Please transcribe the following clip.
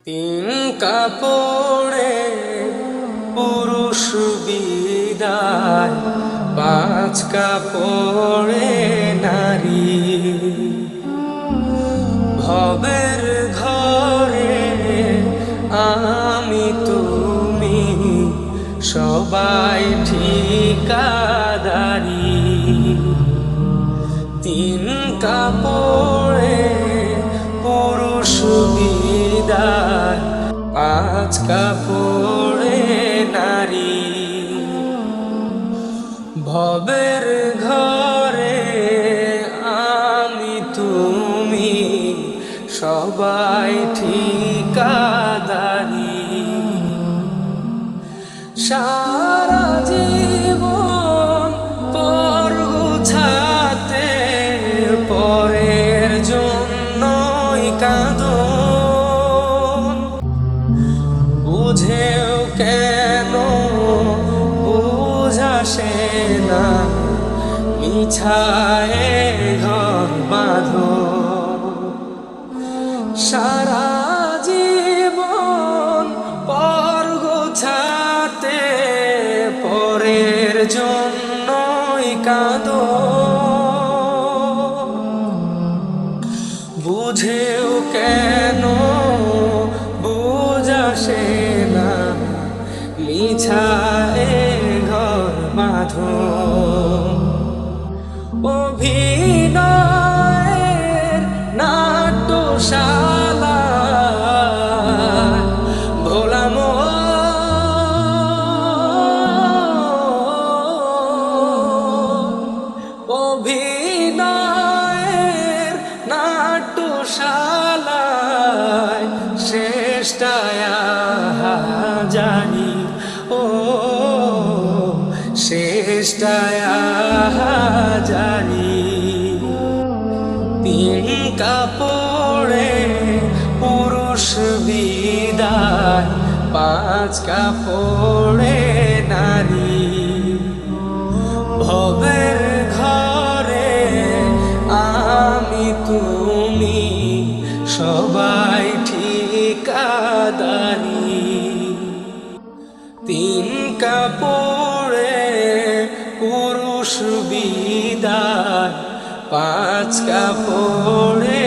তিন কাপড়ে পুরুষ বিদায়, পাঁচ কাপড়ে নারী। ভবের ঘরে আমি তুমি সবাই ঠিকাদারি। তিন কাপড়ে পুরুষ বিদায়, পাঁচ কাপড়ে নারী। ভবের ঘরে আমি তুমি সবাই ঠিকাদারি। সারা জীবন পর গোছাতে পরের জন্যই কাঁদন। বুঝেও কেন বুঝাসে না, মিছায় ঘর বাঁধো। সারা জীবন পর গোছাতে পরের জন্যই কাঁদো। বুঝেও কেন বুঝাসে না, মিছায় ঘর বাঁধো। অভিনয়ের নাট্যশালা ভোলাম, অভিনয়ের নাট্যশালায় শেষটায় জানি, ও শেষটায় জানি। তিন কাপড়ে পুরুষ বিদায়, পাঁচ কাপড়ে নারী। ভবের ঘরে আমি তুমি সবাই ঠিকাদারি। তিন কাপড়ে পুরুষ বিদায়, পাঁচ কাপড়ে